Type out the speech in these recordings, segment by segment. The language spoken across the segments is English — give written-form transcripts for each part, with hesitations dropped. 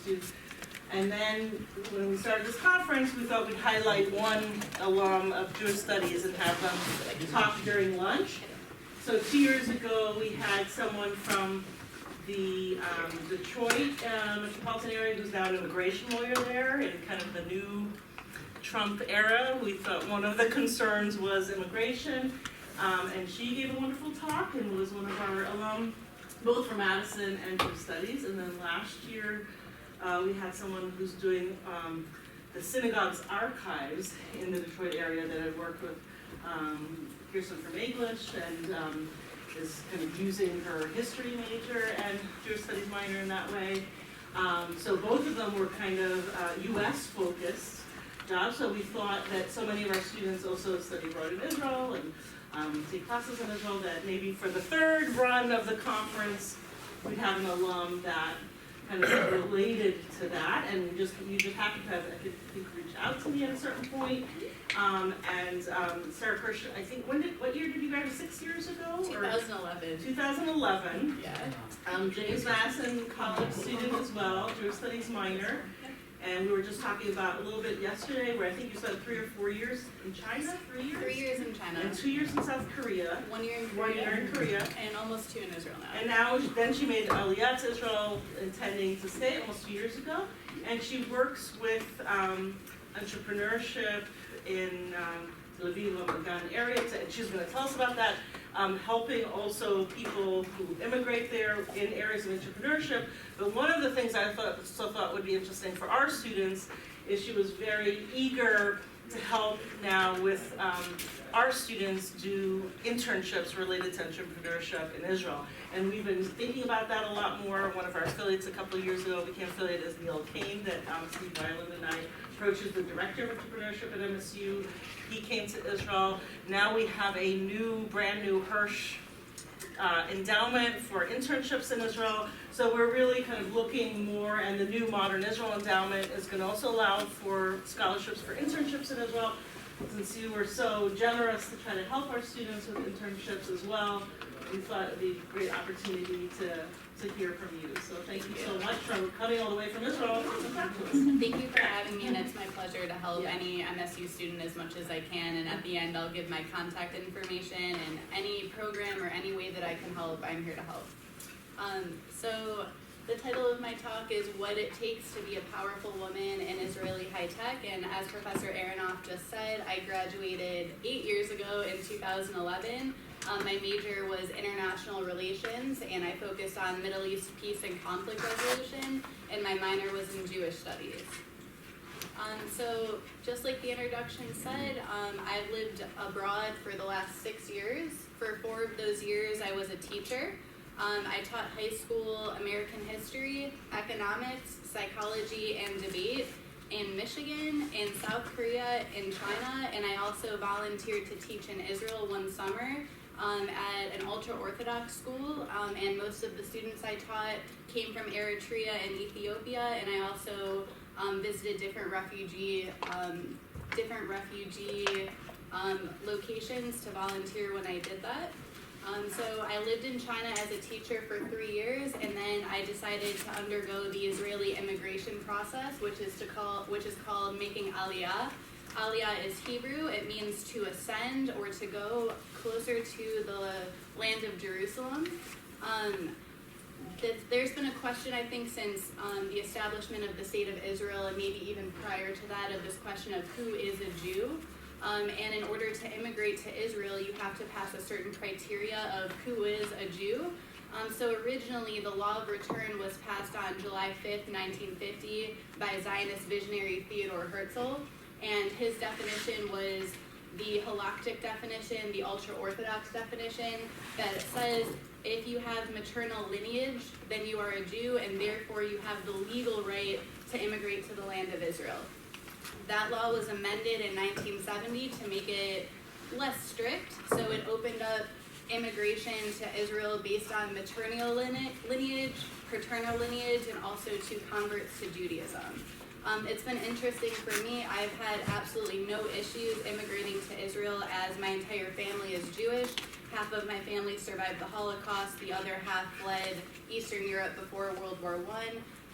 students. And then when we started this conference, we thought we'd highlight one alum of Jewish Studies and have them talk during lunch. So 2 years ago, we had someone from the Detroit metropolitan area who's now an immigration lawyer there in kind of the new Trump era. We thought one of the concerns was immigration, and she gave a wonderful talk and was one of our alum, both from Madison and Jewish Studies. And then last year, we had someone who's doing the synagogue's archives in the Detroit area that had worked with Kirsch from English and is kind of using her history major and Jewish Studies minor in that way. So both of them were kind of US focused jobs. So we thought that so many of our students also study abroad in Israel and take classes in Israel that maybe for the third run of the conference, we'd have an alum that kind of related to that, and you just happened to have, I think, reach out to me at a certain point. Sara Kirsch, I think, what year did you graduate? 6 years ago? 2011. 2011. Yeah. James Madison college student as well, Jewish Studies minor. And we were just talking about a little bit yesterday where I think you said 3 or 4 years in China, 3 years? 3 years in China. And 2 years in South Korea. 1 year in Korea. 1 year in Korea. And almost 2 in Israel now. And now, then she made Aliyah to Israel, intending to stay almost 2 years ago. And she works with entrepreneurship in the Lviv area. And she's going to tell us about that. Helping also people who immigrate there in areas of entrepreneurship. But one of the things I thought would be interesting for our students is she was very eager to help now with our students do internships related to entrepreneurship in Israel. And we've been thinking about that a lot more. One of our affiliates a couple of years ago became affiliated as Neil Kane, that Steve Weiland and I approached as the director of entrepreneurship at MSU. He came to Israel. Now we have a brand new Kirsch endowment for internships in Israel. So we're really kind of looking more, and the new Modern Israel Endowment is going to also allow for scholarships for internships in Israel. Since you were so generous to try to help our students with internships as well, we thought it would be a great opportunity to hear from you. So thank you so much for coming all the way from Israel to talk to us. Thank you for having me, and it's my pleasure to help any MSU student as much as I can. And at the end, I'll give my contact information, and any program or any way that I can help, I'm here to help. So the title of my talk is What It Takes to Be a Powerful Woman in Israeli High Tech. And as Professor Aronoff just said, I graduated 8 years ago in 2011. My major was international relations, and I focused on Middle East peace and conflict resolution, and my minor was in Jewish studies. So just like the introduction said, I've lived abroad for the last 6 years. For 4 of those years, I was a teacher. I taught high school American history, economics, psychology, and debate in Michigan, in South Korea, in China, and I also volunteered to teach in Israel one summer at an ultra-Orthodox school, and most of the students I taught came from Eritrea and Ethiopia, and I also visited different refugee locations to volunteer when I did that. So I lived in China as a teacher for 3 years, and then I decided to undergo the Israeli immigration process, which is called making Aliyah. Aliyah is Hebrew. It means to ascend or to go closer to the land of Jerusalem. There's been a question, I think, since the establishment of the State of Israel, and maybe even prior to that, of this question of who is a Jew. And in order to immigrate to Israel, you have to pass a certain criteria of who is a Jew. So originally, the Law of Return was passed on July 5th, 1950 by Zionist visionary Theodor Herzl. And his definition was the halakhic definition, the ultra-Orthodox definition, that says if you have maternal lineage, then you are a Jew, and therefore you have the legal right to immigrate to the land of Israel. That law was amended in 1970 to make it less strict, so it opened up immigration to Israel based on maternal lineage, paternal lineage, and also to converts to Judaism. It's been interesting for me. I've had absolutely no issues immigrating to Israel, as my entire family is Jewish. Half of my family survived the Holocaust. The other half fled Eastern Europe before World War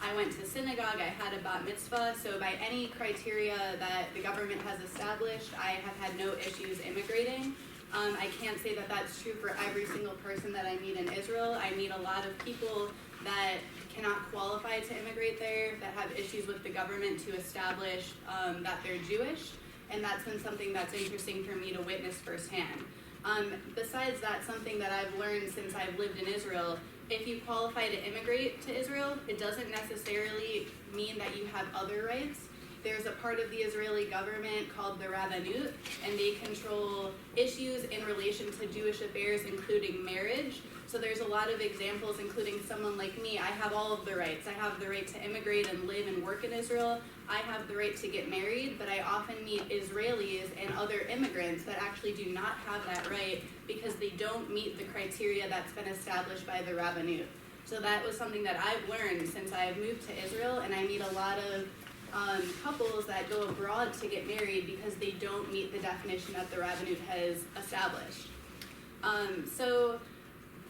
I. I went to synagogue, I had a bat mitzvah, so by any criteria that the government has established, I have had no issues immigrating. I can't say that that's true for every single person that I meet in Israel. I meet a lot of people that cannot qualify to immigrate there, that have issues with the government to establish that they're Jewish, and that's been something that's interesting for me to witness firsthand. Besides that, something that I've learned since I've lived in Israel, if you qualify to immigrate to Israel, it doesn't necessarily mean that you have other rights. There's a part of the Israeli government called the Rabbanut, and they control issues in relation to Jewish affairs, including marriage. So there's a lot of examples, including someone like me. I have all of the rights. I have the right to immigrate and live and work in Israel. I have the right to get married, but I often meet Israelis and other immigrants that actually do not have that right because they don't meet the criteria that's been established by the Rabbanut. So that was something that I've learned since I've moved to Israel, and I meet a lot of couples that go abroad to get married because they don't meet the definition that the Rabbanut has established. So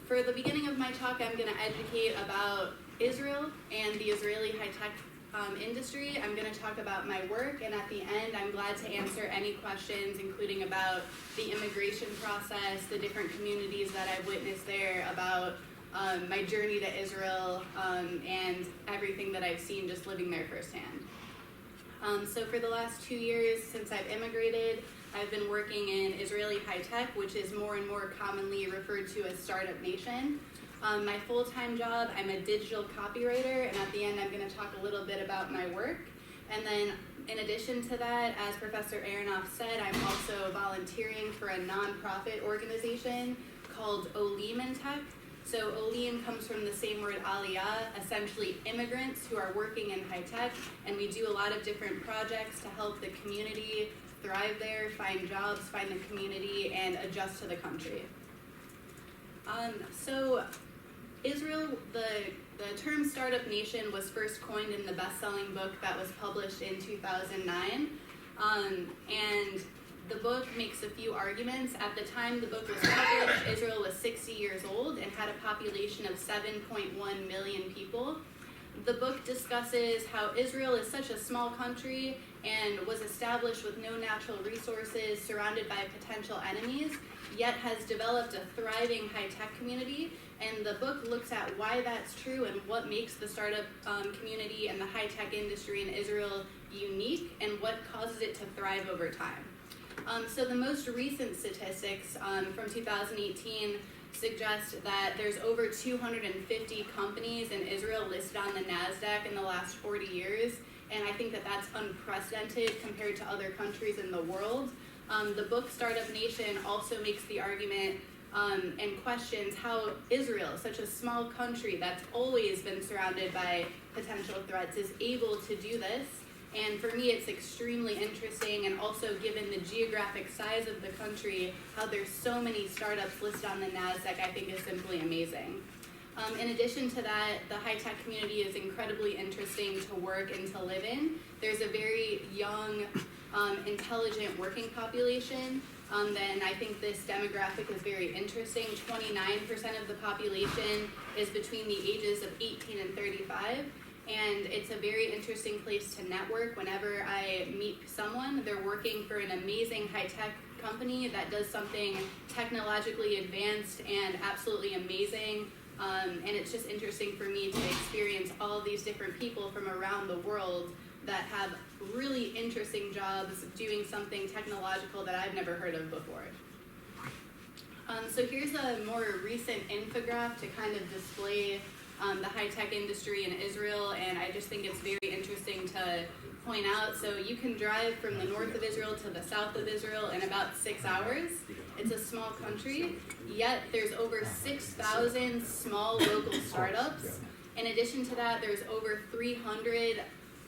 for the beginning of my talk, I'm going to educate about Israel and the Israeli high-tech industry. I'm going to talk about my work, and at the end, I'm glad to answer any questions, including about the immigration process, the different communities that I've witnessed there, about my journey to Israel, and everything that I've seen just living there firsthand. So for the last 2 years since I've immigrated, I've been working in Israeli high tech, which is more and more commonly referred to as Startup Nation. My full-time job, I'm a digital copywriter, and at the end I'm going to talk a little bit about my work. And then in addition to that, as Professor Aronoff said, I'm also volunteering for a nonprofit organization called Olim in Tech. So Olim comes from the same word aliyah, essentially immigrants who are working in high tech, and we do a lot of different projects to help the community thrive there, find jobs, find the community, and adjust to the country. So Israel, the term Startup Nation was first coined in the best-selling book that was published in 2009, and the book makes a few arguments. At the time the book was published, Israel was 60 years old and had a population of 7.1 million people. The book discusses how Israel is such a small country and was established with no natural resources, surrounded by potential enemies, yet has developed a thriving high-tech community. And the book looks at why that's true and what makes the startup community and the high-tech industry in Israel unique and what causes it to thrive over time. So the most recent statistics from 2018 suggest that there's over 250 companies in Israel listed on the NASDAQ in the last 40 years, and I think that that's unprecedented compared to other countries in the world. The book Startup Nation also makes the argument and questions how Israel, such a small country that's always been surrounded by potential threats, is able to do this. And for me, it's extremely interesting, and also given the geographic size of the country, how there's so many startups listed on the NASDAQ, I think is simply amazing. In addition to that, the high-tech community is incredibly interesting to work and to live in. There's a very young, intelligent working population. Then I think this demographic is very interesting. 29% of the population is between the ages of 18 and 35. And it's a very interesting place to network. Whenever I meet someone, they're working for an amazing high-tech company that does something technologically advanced and absolutely amazing. And it's just interesting for me to experience all of these different people from around the world that have really interesting jobs doing something technological that I've never heard of before. So here's a more recent infographic to kind of display the high-tech industry in Israel, and I just think it's very interesting to point out. So you can drive from the north of Israel to the south of Israel in about 6 hours. It's a small country, yet there's over 6,000 small local startups. In addition to that, there's over 300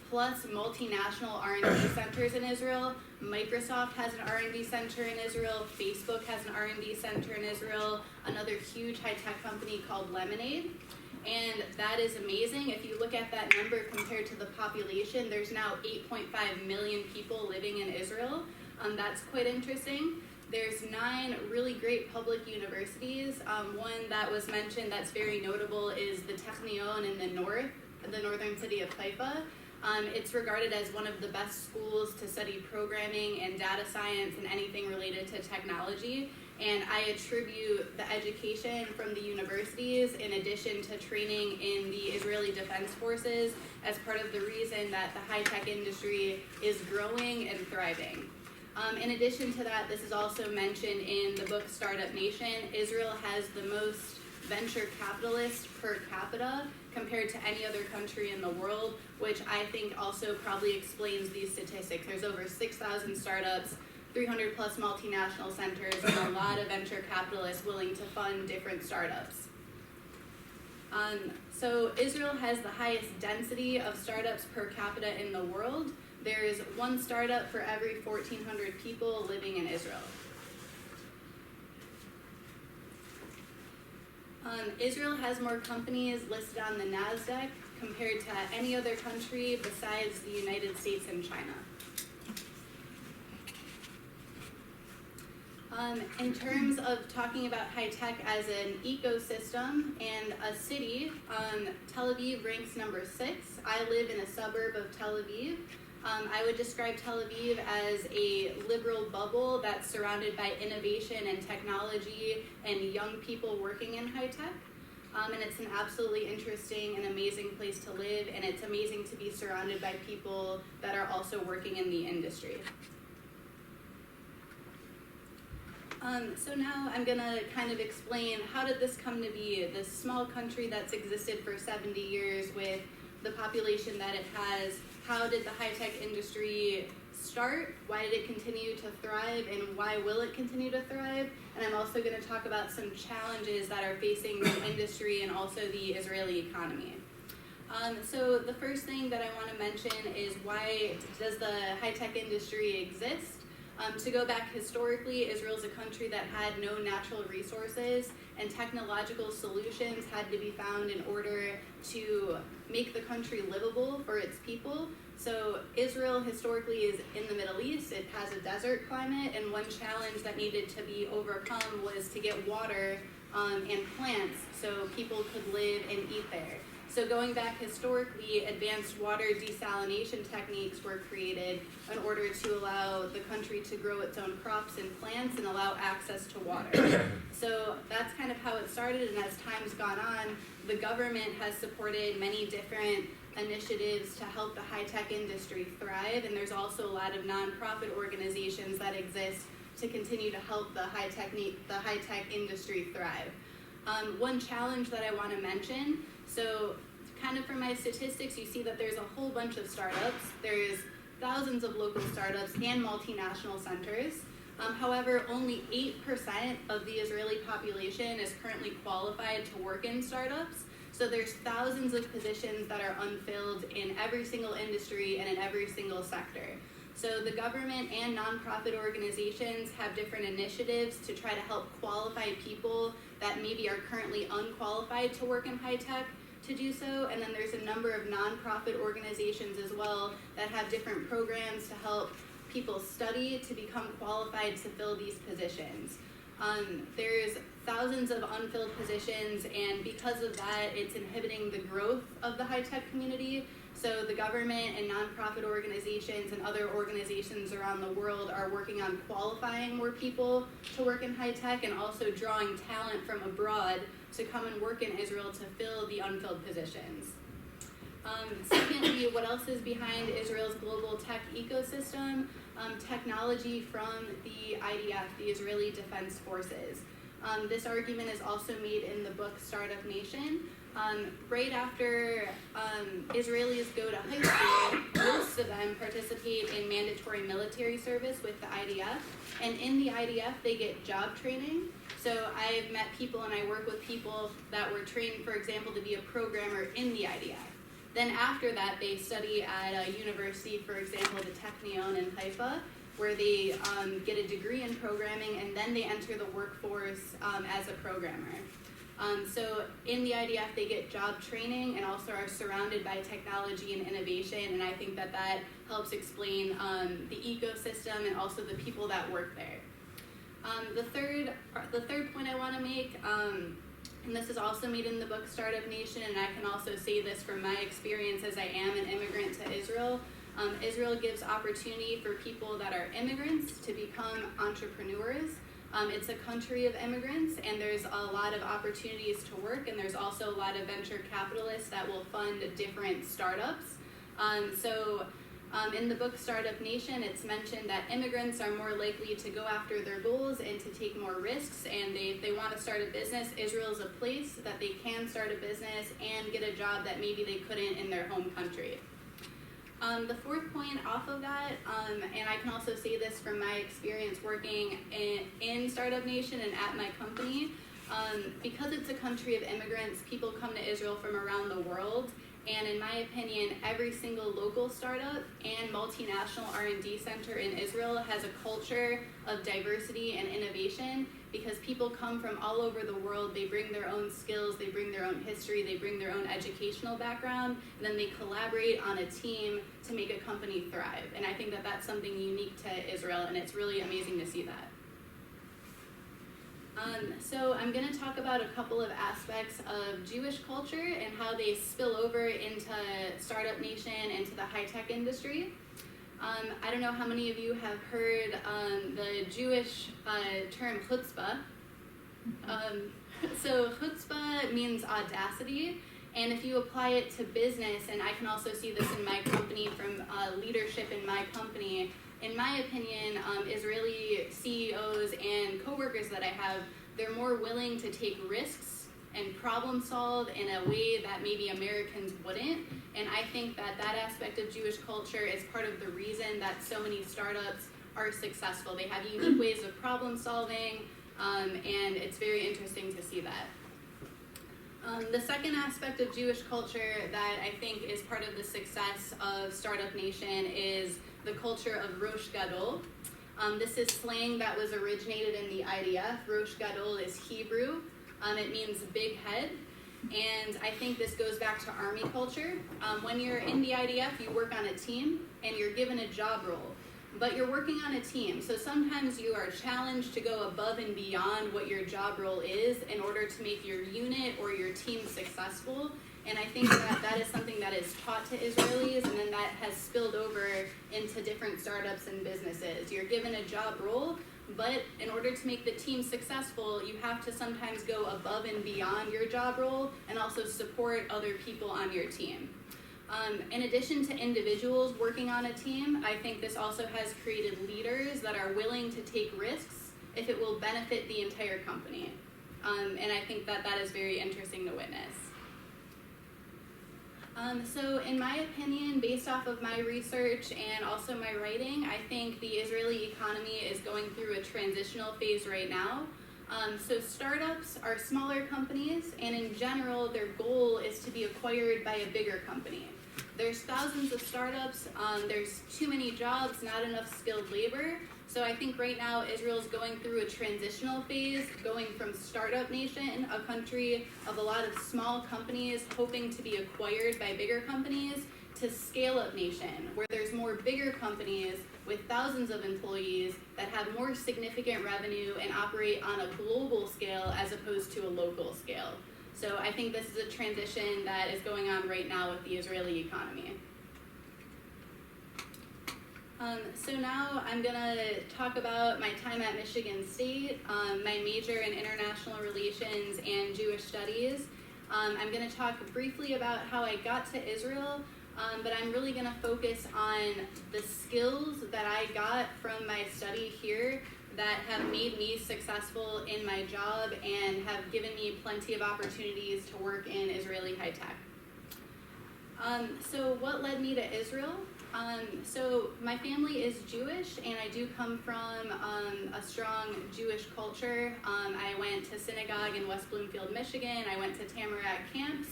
plus multinational R&D centers in Israel. Microsoft has an R&D center in Israel. Facebook has an R&D center in Israel. Another huge high-tech company called Lemonade. And that is amazing. If you look at that number compared to the population, there's now 8.5 million people living in Israel. That's quite interesting. There's 9 really great public universities. One that was mentioned that's very notable is the Technion in the north the northern city of Haifa. It's regarded as one of the best schools to study programming and data science and anything related to technology. And I attribute the education from the universities in addition to training in the Israeli Defense Forces as part of the reason that the high-tech industry is growing and thriving. In addition to that, this is also mentioned in the book Startup Nation. Israel has the most venture capitalists per capita compared to any other country in the world, which I think also probably explains these statistics. There's over 6,000 startups, 300 plus multinational centers, and a lot of venture capitalists willing to fund different startups. So Israel has the highest density of startups per capita in the world. There is one startup for every 1,400 people living in Israel. Israel has more companies listed on the NASDAQ compared to any other country besides the United States and China. In terms of talking about high tech as an ecosystem and a city, Tel Aviv ranks number 6. I live in a suburb of Tel Aviv. I would describe Tel Aviv as a liberal bubble that's surrounded by innovation and technology and young people working in high tech. And it's an absolutely interesting and amazing place to live, and it's amazing to be surrounded by people that are also working in the industry. So now I'm going to kind of explain how did this come to be, this small country that's existed for 70 years with the population that it has. How did the high-tech industry start? Why did it continue to thrive? And why will it continue to thrive? And I'm also going to talk about some challenges that are facing the industry and also the Israeli economy. So the first thing that I want to mention is why does the high-tech industry exist? To go back historically, Israel's a country that had no natural resources, and technological solutions had to be found in order to make the country livable for its people. So Israel historically is in the Middle East. It has a desert climate, and one challenge that needed to be overcome was to get water and plants so people could live and eat there. So going back historically, advanced water desalination techniques were created in order to allow the country to grow its own crops and plants and allow access to water. So that's kind of how it started, and as time's gone on, the government has supported many different initiatives to help the high-tech industry thrive, and there's also a lot of nonprofit organizations that exist to continue to help the high-tech industry thrive. One challenge that I want to mention, so kind of from my statistics, you see that there's a whole bunch of startups. There's thousands of local startups and multinational centers. However, only 8% of the Israeli population is currently qualified to work in startups. So there's thousands of positions that are unfilled in every single industry and in every single sector. So the government and nonprofit organizations have different initiatives to try to help qualify people that maybe are currently unqualified to work in high tech to do so. And then there's a number of nonprofit organizations as well that have different programs to help people study to become qualified to fill these positions. There's thousands of unfilled positions, and because of that, it's inhibiting the growth of the high-tech community. So the government and nonprofit organizations and other organizations around the world are working on qualifying more people to work in high-tech and also drawing talent from abroad to come and work in Israel to fill the unfilled positions. Secondly, what else is behind Israel's global tech ecosystem? Technology from the IDF, the Israeli Defense Forces. This argument is also made in the book Startup Nation. Right after Israelis go to high school, most of them participate in mandatory military service with the IDF. And in the IDF, they get job training. So I've met people and I work with people that were trained, for example, to be a programmer in the IDF. Then after that, they study at a university, for example, the Technion in Haifa, where they get a degree in programming, and then they enter the workforce as a programmer. So in the IDF, they get job training and also are surrounded by technology and innovation, and I think that that helps explain the ecosystem and also the people that work there. The third point I want to make And this is also made in the book Startup Nation, and I can also say this from my experience as I am an immigrant to Israel. Israel gives opportunity for people that are immigrants to become entrepreneurs. It's a country of immigrants, and there's a lot of opportunities to work, and there's also a lot of venture capitalists that will fund different startups. In the book Startup Nation, it's mentioned that immigrants are more likely to go after their goals and to take more risks, and if they want to start a business, Israel is a place that they can start a business and get a job that maybe they couldn't in their home country. The fourth point off of that, and I can also say this from my experience working in Startup Nation and at my company, because it's a country of immigrants, people come to Israel from around the world, and in my opinion, every single local startup and multinational R&D center in Israel has a culture of diversity and innovation, because people come from all over the world. They bring their own skills, they bring their own history, they bring their own educational background, and then they collaborate on a team to make a company thrive. And I think that that's something unique to Israel, and it's really amazing to see that. So I'm going to talk about a couple of aspects of Jewish culture and how they spill over into Startup Nation and to the high-tech industry. I don't know how many of you have heard the Jewish term chutzpah. So chutzpah means audacity, and if you apply it to business, and I can also see this in my company from leadership in my company, in my opinion, Israeli CEOs and coworkers that I have, they're more willing to take risks and problem solve in a way that maybe Americans wouldn't. And I think that that aspect of Jewish culture is part of the reason that so many startups are successful. They have unique ways of problem solving, and it's very interesting to see that. The second aspect of Jewish culture that I think is part of the success of Startup Nation is the culture of Rosh Gadol. This is slang that was originated in the IDF. Rosh Gadol is Hebrew. It means big head. And I think this goes back to Army culture. When you're in the IDF, you work on a team and you're given a job role. But you're working on a team, so sometimes you are challenged to go above and beyond what your job role is in order to make your unit or your team successful. And I think that that is something that is taught to Israelis, and then that has spilled over into different startups and businesses. You're given a job role, but in order to make the team successful, you have to sometimes go above and beyond your job role and also support other people on your team. In addition to individuals working on a team, I think this also has created leaders that are willing to take risks if it will benefit the entire company. And I think that that is very interesting to witness. So in my opinion, based off of my research and also my writing, I think the Israeli economy is going through a transitional phase right now. So startups are smaller companies, and in general, their goal is to be acquired by a bigger company. There's thousands of startups, there's too many jobs, not enough skilled labor. So I think right now Israel's going through a transitional phase, going from Startup Nation, a country of a lot of small companies hoping to be acquired by bigger companies, to Scale-Up Nation, where there's more bigger companies with thousands of employees that have more significant revenue and operate on a global scale as opposed to a local scale. So I think this is a transition that is going on right now with the Israeli economy. So now I'm going to talk about my time at Michigan State, my major in international relations and Jewish studies. I'm going to talk briefly about how I got to Israel, but I'm really going to focus on the skills that I got from my study here that have made me successful in my job and have given me plenty of opportunities to work in Israeli high tech. So what led me to Israel? So my family is Jewish, and I do come from a strong Jewish culture. I went to synagogue in West Bloomfield, Michigan. I went to Tamarack camps,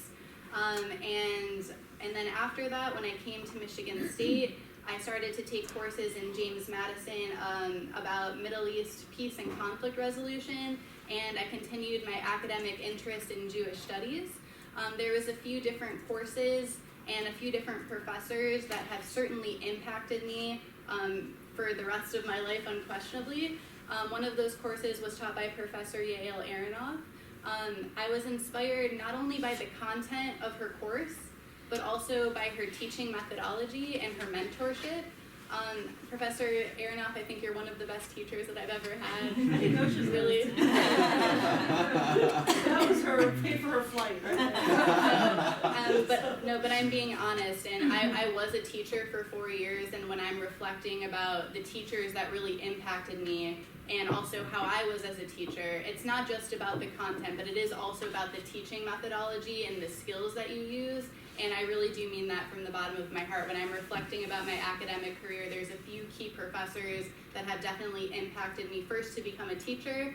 and then after that, when I came to Michigan State, I started to take courses in James Madison about Middle East peace and conflict resolution, and I continued my academic interest in Jewish studies. There was a few different courses and a few different professors that have certainly impacted me for the rest of my life, unquestionably. One of those courses was taught by Professor Yael Aronoff. I was inspired not only by the content of her course, but also by her teaching methodology and her mentorship. Professor Aronoff, I think you're one of the best teachers that I've ever had. I didn't know she was really. That was her pay for her flight, right? But I'm being honest, and I was a teacher for 4 years, and when I'm reflecting about the teachers that really impacted me, and also how I was as a teacher, it's not just about the content, but it is also about the teaching methodology and the skills that you use. And I really do mean that from the bottom of my heart. When I'm reflecting about my academic career, there's a few key professors that have definitely impacted me, first to become a teacher,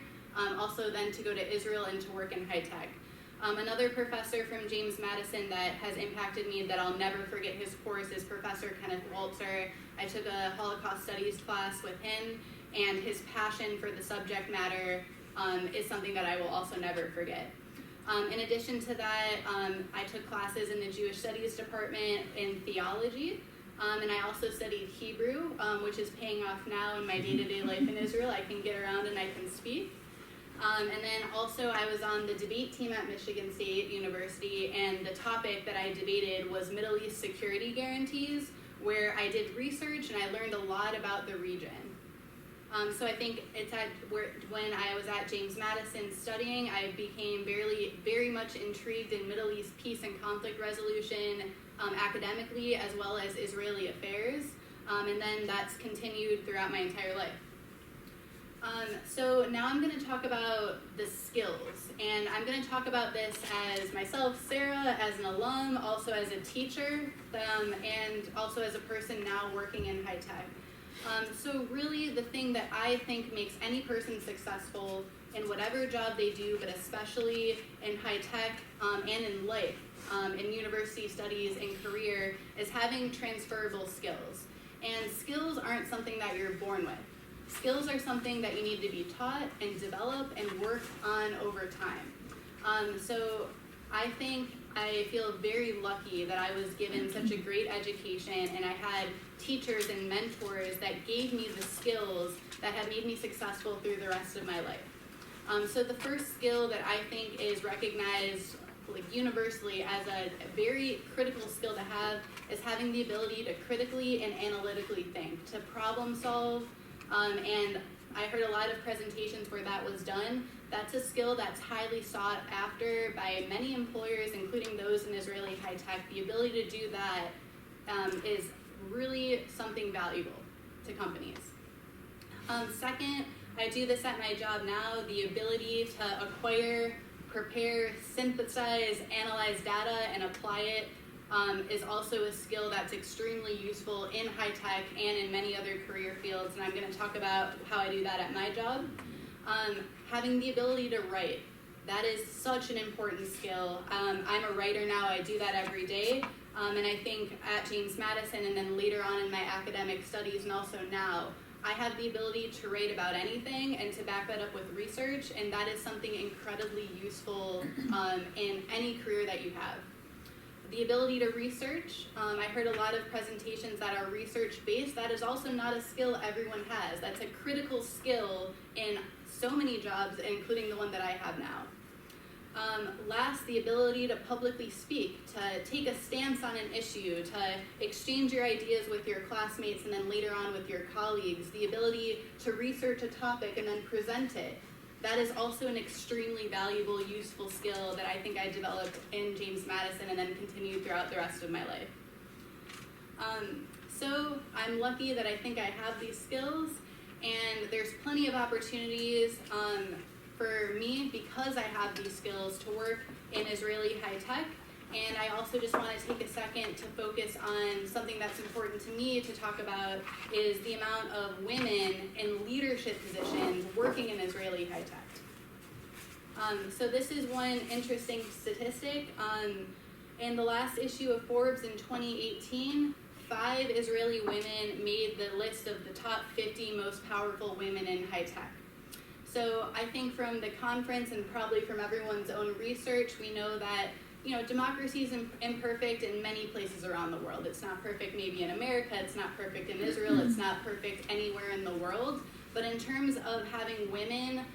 also then to go to Israel and to work in high tech. Another professor from James Madison that has impacted me that I'll never forget his course is Professor Kenneth Walter. I took a Holocaust Studies class with him, and his passion for the subject matter is something that I will also never forget. In addition to that, I took classes in the Jewish Studies department in theology, and I also studied Hebrew, which is paying off now in my day-to-day life in Israel. I can get around and I can speak. And then also I was on the debate team at Michigan State University, and the topic that I debated was Middle East security guarantees, where I did research and I learned a lot about the region. So I think it's when I was at James Madison studying, I became very much intrigued in Middle East peace and conflict resolution academically, as well as Israeli affairs, and then that's continued throughout my entire life. So now I'm going to talk about the skills, and I'm going to talk about this as myself, Sara, as an alum, also as a teacher, and also as a person now working in high tech. So really the thing that I think makes any person successful in whatever job they do, but especially in high tech and in life, in university studies and career, is having transferable skills. And skills aren't something that you're born with. Skills are something that you need to be taught and develop and work on over time. So I feel very lucky that I was given such a great education, and I had teachers and mentors that gave me the skills that have made me successful through the rest of my life. So the first skill that I think is recognized universally as a very critical skill to have is having the ability to critically and analytically think, to problem solve, and I heard a lot of presentations where that was done. That's a skill that's highly sought after by many employers, including those in Israeli high tech. The ability to do that is really something valuable to companies. Second, I do this at my job now, the ability to acquire, prepare, synthesize, analyze data, and apply it is also a skill that's extremely useful in high tech and in many other career fields, and I'm going to talk about how I do that at my job. Having the ability to write, that is such an important skill. I'm a writer now, I do that every day, and I think at James Madison and then later on in my academic studies and also now, I have the ability to write about anything and to back that up with research, and that is something incredibly useful in any career that you have. The ability to research, I heard a lot of presentations that are research-based. That is also not a skill everyone has. That's a critical skill in so many jobs, including the one that I have now. Last, the ability to publicly speak, to take a stance on an issue, to exchange your ideas with your classmates and then later on with your colleagues. The ability to research a topic and then present it. That is also an extremely valuable, useful skill that I think I developed in James Madison and then continued throughout the rest of my life. So I'm lucky that I think I have these skills, and there's plenty of opportunities for me because I have these skills to work in Israeli high tech. And I also just want to take a second to focus on something that's important to me to talk about is the amount of women in leadership positions working in Israeli high tech. So this is one interesting statistic. In the last issue of Forbes in 2018, 5 Israeli women made the list of the top 50 most powerful women in high tech. So I think from the conference and probably from everyone's own research, we know that democracy is imperfect in many places around the world. It's not perfect maybe in America, it's not perfect in Israel, it's not perfect anywhere in the world. But in terms of having women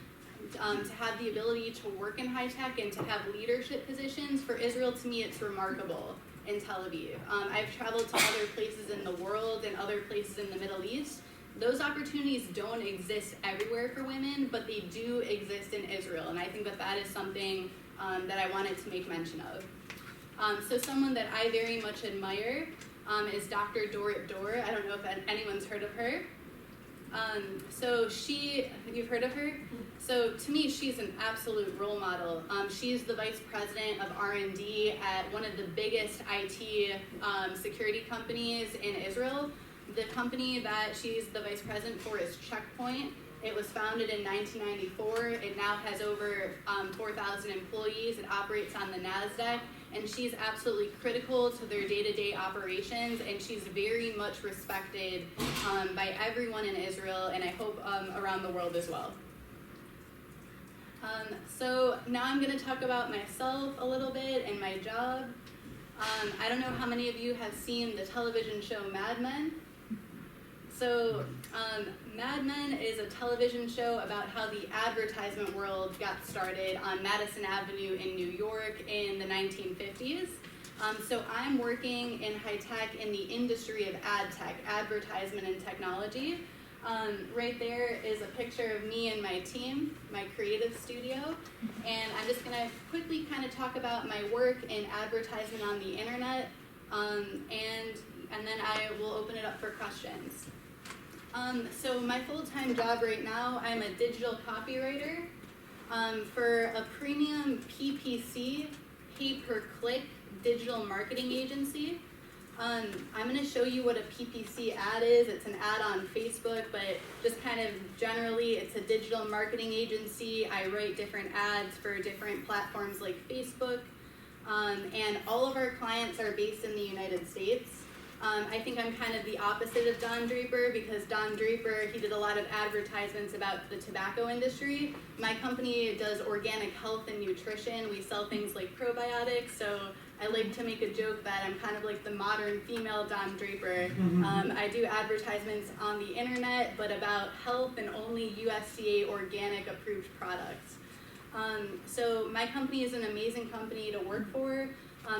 to have the ability to work in high tech and to have leadership positions, for Israel, to me, it's remarkable in Tel Aviv. I've traveled to other places in the world and other places in the Middle East. Those opportunities don't exist everywhere for women, but they do exist in Israel, and I think that that is something that I wanted to make mention of. So someone that I very much admire is Dr. Dorit Dor. I don't know if anyone's heard of her. You've heard of her? So to me, she's an absolute role model. She's the vice president of R&D at one of the biggest IT security companies in Israel. The company that she's the vice president for is Checkpoint. It was founded in 1994. It now has over 4,000 employees. It operates on the NASDAQ, and she's absolutely critical to their day-to-day operations, and she's very much respected by everyone in Israel, and I hope around the world as well. So now I'm going to talk about myself a little bit and my job. I don't know how many of you have seen the television show Mad Men. So Mad Men is a television show about how the advertisement world got started on Madison Avenue in New York in the 1950s. So I'm working in high tech in the industry of ad tech, advertisement and technology. Right there is a picture of me and my team, my creative studio. And I'm just going to quickly kind of talk about my work in advertisement on the internet. And then I will open it up for questions. So my full-time job right now, I'm a digital copywriter for a premium PPC, pay-per-click digital marketing agency. I'm going to show you what a PPC ad is. It's an ad on Facebook, but just kind of generally, it's a digital marketing agency. I write different ads for different platforms like Facebook, and all of our clients are based in the United States. I think I'm kind of the opposite of Don Draper, because Don Draper, he did a lot of advertisements about the tobacco industry. My company does organic health and nutrition. We sell things like probiotics, so I like to make a joke that I'm kind of like the modern female Don Draper. I do advertisements on the internet, but about health and only USDA organic approved products. So my company is an amazing company to work for.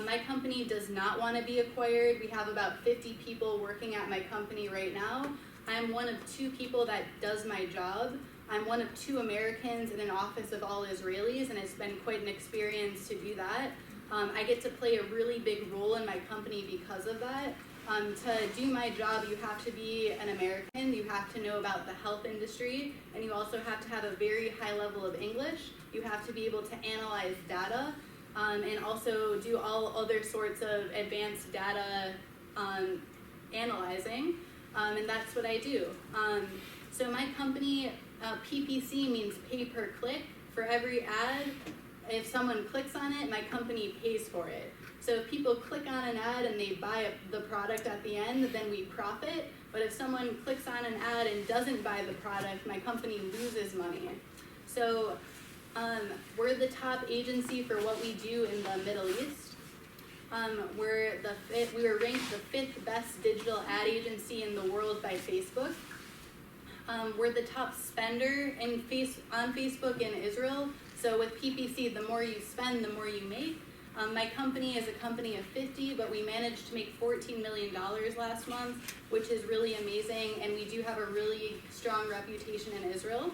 My company does not want to be acquired. We have about 50 people working at my company right now. I'm one of 2 people that does my job. I'm one of 2 Americans in an office of all Israelis, and it's been quite an experience to do that. I get to play a really big role in my company because of that. To do my job, you have to be an American, you have to know about the health industry, and you also have to have a very high level of English. You have to be able to analyze data, and also do all other sorts of advanced data analyzing, and that's what I do. So my company, PPC means pay per click. For every ad, if someone clicks on it, my company pays for it. So if people click on an ad and they buy the product at the end, then we profit. But if someone clicks on an ad and doesn't buy the product, my company loses money. So we're the top agency for what we do in the Middle East. We were ranked the 5th best digital ad agency in the world by Facebook. We're the top spender on Facebook in Israel. So with PPC, the more you spend, the more you make. My company is a company of 50, but we managed to make $14 million last month, which is really amazing, and we do have a really strong reputation in Israel.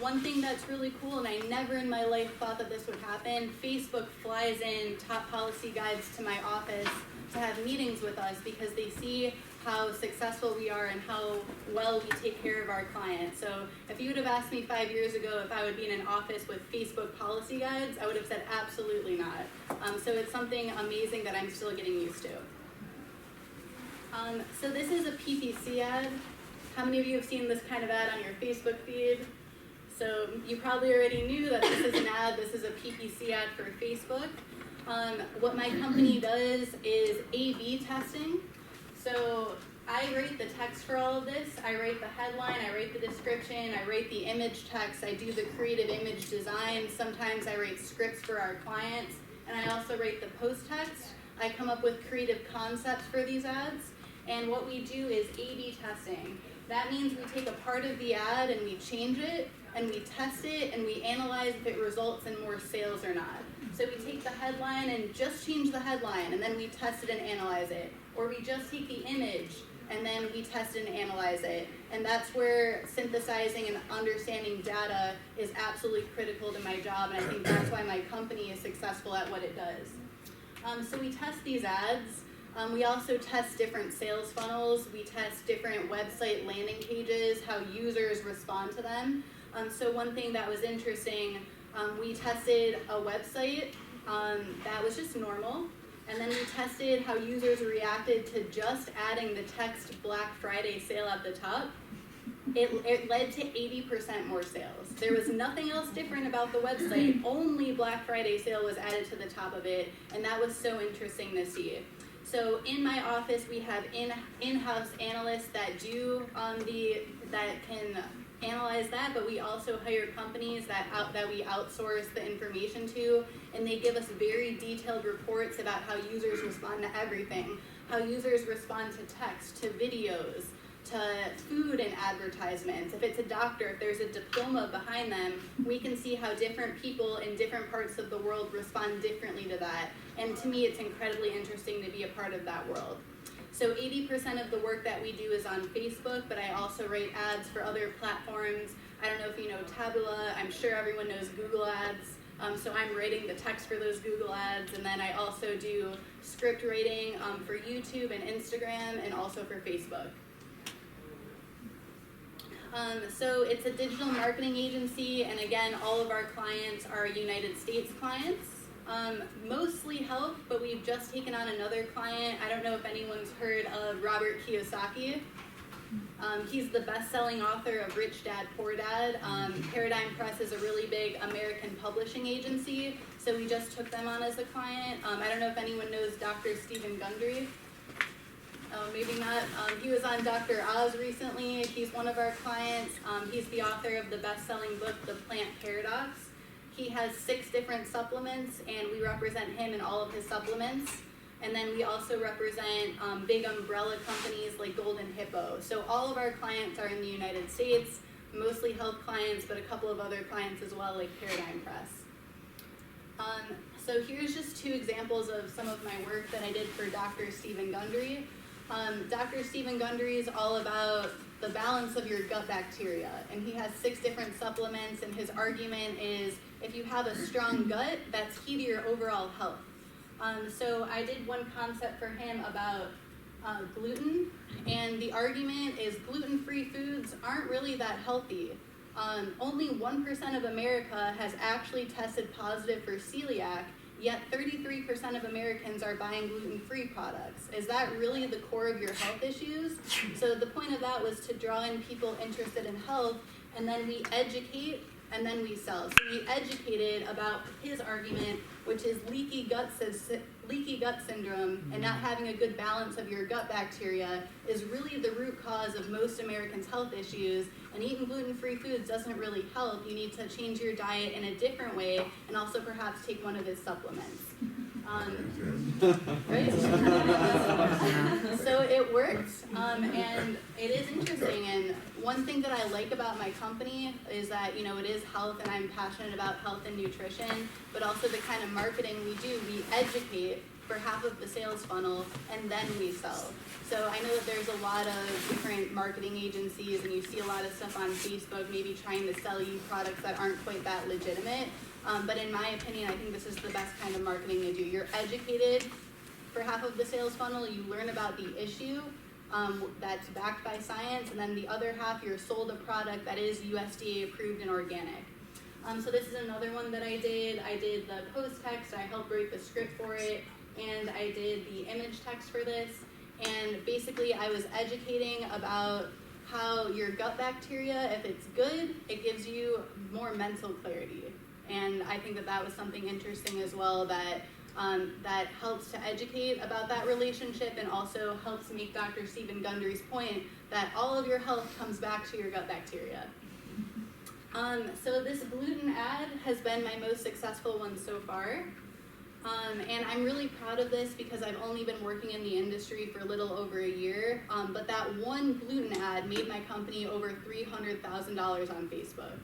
One thing that's really cool, and I never in my life thought that this would happen, Facebook flies in top policy guides to my office to have meetings with us because they see how successful we are and how well we take care of our clients. So if you would have asked me 5 years ago if I would be in an office with Facebook policy guides, I would have said absolutely not. So it's something amazing that I'm still getting used to. So this is a PPC ad. How many of you have seen this kind of ad on your Facebook feed? So you probably already knew that this is an ad. This is a PPC ad for Facebook. What my company does is A/B testing. So I write the text for all of this. I write the headline, I write the description, I write the image text, I do the creative image design. Sometimes I write scripts for our clients, and I also write the post text. I come up with creative concepts for these ads, and what we do is A/B testing. That means we take a part of the ad and we change it, and we test it and we analyze if it results in more sales or not. So we take the headline and just change the headline, and then we test it and analyze it. Or we just take the image and then we test it and analyze it. And that's where synthesizing and understanding data is absolutely critical to my job, and I think that's why my company is successful at what it does. So we test these ads. We also test different sales funnels. We test different website landing pages, how users respond to them. So one thing that was interesting, we tested a website that was just normal, and then we tested how users reacted to just adding the text Black Friday sale at the top. It led to 80% more sales. There was nothing else different about the website, only Black Friday sale was added to the top of it, and that was so interesting to see. So in my office, we have in-house analysts that can analyze that, but we also hire companies that we outsource the information to, and they give us very detailed reports about how users respond to everything, how users respond to text, to videos, to food and advertisements. If it's a doctor, if there's a diploma behind them, we can see how different people in different parts of the world respond differently to that. And to me, it's incredibly interesting to be a part of that world. So 80% of the work that we do is on Facebook, but I also write ads for other platforms. I don't know if you know Taboola. I'm sure everyone knows Google Ads. So I'm writing the text for those Google Ads, and then I also do script writing for YouTube and Instagram, and also for Facebook. So it's a digital marketing agency, and again, all of our clients are United States clients. Mostly health, but we've just taken on another client. I don't know if anyone's heard of Robert Kiyosaki. He's the best-selling author of Rich Dad, Poor Dad. Paradigm Press is a really big American publishing agency, so we just took them on as a client. I don't know if anyone knows Dr. Stephen Gundry. Maybe not. He was on Dr. Oz recently. He's one of our clients. He's the author of the best-selling book, The Plant Paradox. He has 6 different supplements, and we represent him in all of his supplements. And then we also represent big umbrella companies like Golden Hippo. So all of our clients are in the United States, mostly health clients, but a couple of other clients as well, like Paradigm Press. So here's just 2 examples of some of my work that I did for Dr. Stephen Gundry. Dr. Stephen Gundry is all about the balance of your gut bacteria, and he has 6 different supplements, and his argument is if you have a strong gut, that's key to your overall health. So I did one concept for him about gluten, and the argument is gluten-free foods aren't really that healthy. Only 1% of America has actually tested positive for celiac, yet 33% of Americans are buying gluten-free products. Is that really the core of your health issues? So the point of that was to draw in people interested in health, and then we educate, and then we sell. So we educated about his argument, which is leaky gut syndrome, and not having a good balance of your gut bacteria is really the root cause of most Americans' health issues, and eating gluten-free foods doesn't really help. You need to change your diet in a different way, and also perhaps take one of his supplements. Right? So it works, and it is interesting, and one thing that I like about my company is that, you know, it is health, and I'm passionate about health and nutrition, but also the kind of marketing we do, we educate for half of the sales funnel, and then we sell. So I know that there's a lot of different marketing agencies, and you see a lot of stuff on Facebook, maybe trying to sell you products that aren't quite that legitimate. But in my opinion, I think this is the best kind of marketing to do. You're educated for half of the sales funnel, you learn about the issue that's backed by science, and then the other half, you're sold a product that is USDA approved and organic. So this is another one that I did. I did the post text, I helped write the script for it, and I did the image text for this. And basically I was educating about how your gut bacteria, if it's good, it gives you more mental clarity. And I think that that was something interesting as well, that that helps to educate about that relationship, and also helps make Dr. Stephen Gundry's point that all of your health comes back to your gut bacteria. So this gluten ad has been my most successful one so far. And I'm really proud of this because I've only been working in the industry for a little over a year, but that one gluten ad made my company over $300,000 on Facebook.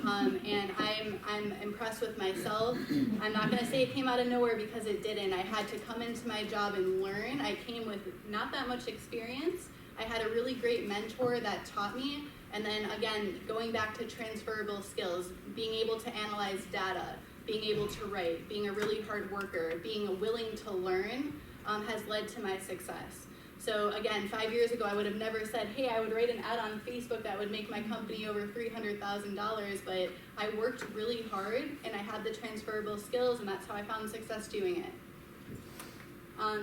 And I'm impressed with myself. I'm not gonna say it came out of nowhere because it didn't. I had to come into my job and learn. I came with not that much experience. I had a really great mentor that taught me. And then again, going back to transferable skills, being able to analyze data, being able to write, being a really hard worker, being willing to learn has led to my success. So again, 5 years ago, I would have never said, hey, I would write an ad on Facebook that would make my company over $300,000, but I worked really hard and I had the transferable skills, and that's how I found success doing it.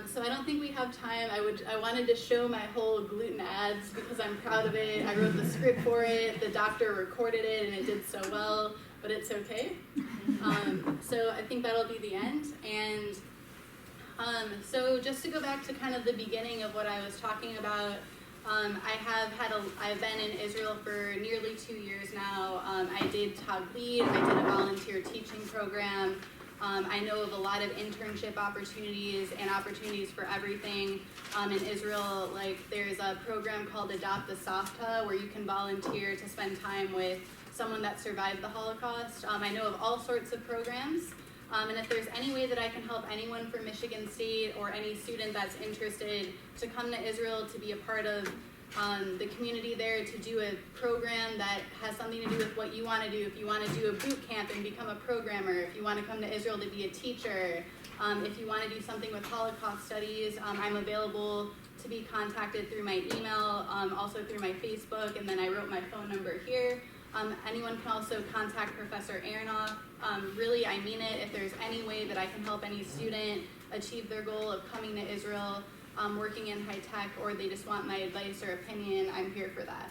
So I don't think we have time. I wanted to show my whole gluten ads because I'm proud of it. I wrote the script for it. The doctor recorded it and it did so well, but it's okay. So I think that'll be the end. And so just to go back to kind of the beginning of what I was talking about, I've been in Israel for nearly 2 years now. I did Tagleed, I did a volunteer teaching program. I know of a lot of internship opportunities and opportunities for everything. In Israel, like there's a program called Adopt the Safta where you can volunteer to spend time with someone that survived the Holocaust. I know of all sorts of programs. And if there's any way that I can help anyone from Michigan State or any student that's interested to come to Israel to be a part of the community there, to do a program that has something to do with what you want to do, if you want to do a boot camp and become a programmer, if you want to come to Israel to be a teacher, if you want to do something with Holocaust studies, I'm available to be contacted through my email, also through my Facebook, and then I wrote my phone number here. Anyone can also contact Professor Aronoff. Really, I mean it. If there's any way that I can help any student achieve their goal of coming to Israel, working in high tech, or they just want my advice or opinion, I'm here for that.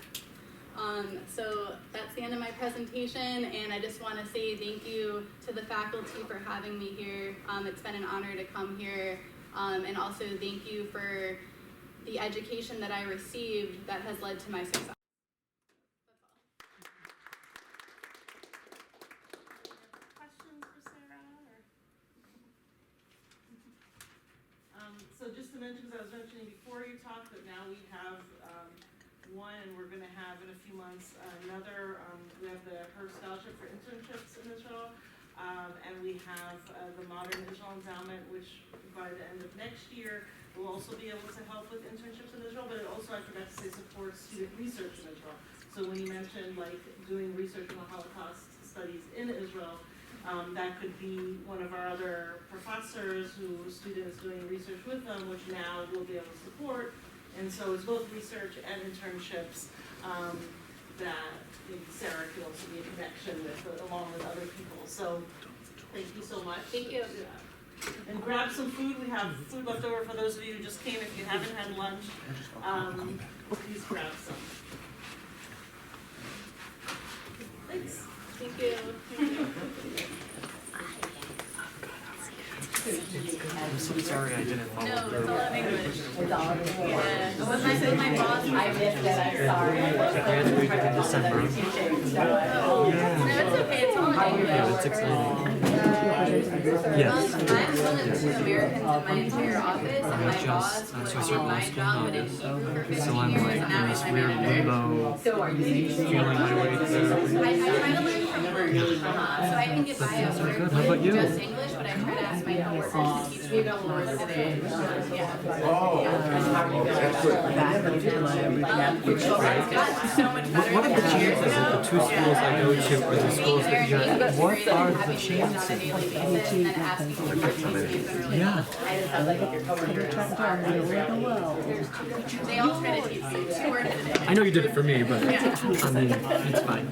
So that's the end of my presentation, and I just want to say thank you to the faculty for having me here. It's been an honor to come here, and also thank you for the education that I received that has led to my success. So just to mention, because I was mentioning before you talked, that now we have one, and we're going to have in a few months another. We have the Kirsch Scholarship for internships in Israel, and we have the Modern Israel Endowment, which by the end of next year will also be able to help with internships in Israel. But it also, I forgot to say, supports student research in Israel. So when you mentioned like doing research on the Holocaust studies in Israel, that could be one of our other professors whose student is doing research with them, which now we'll be able to support. And so it's both research and internships that maybe Sara could also be a connection with, along with other people. So thank you so much. Thank you. And grab some food. We have food left over for those of you who just came. If you haven't had lunch, please grab some. Thanks. Thank you. I'm so sorry I didn't follow No, through. it's all in English. It's all in English. Yeah. When I said my boss, I missed it, I'm sorry. Graduated in December. no, it's okay. It's all in English. Yeah, it's exciting. Yes. I'm one of 2 Americans in my entire office, and my Just boss to a was certain doing my school job, but in notice. Hebrew for 15 So I'm years, like and now in he's this my weird manager. limbo, So are you feeling my way through. I try to learn from both. So I think if I have Very learned good. How about you? just English, but I try to ask my coworkers to teach me the words of it. It's gotten so much better. What are the than years chances ago. of the 2 schools I go to are the schools that Being there just, what are the having meetings on a chances? daily basis and then asking for more teaching has been really Yeah. helpful. They all try to teach me 2 words a day. I know you did it for me, but I mean, it's fine.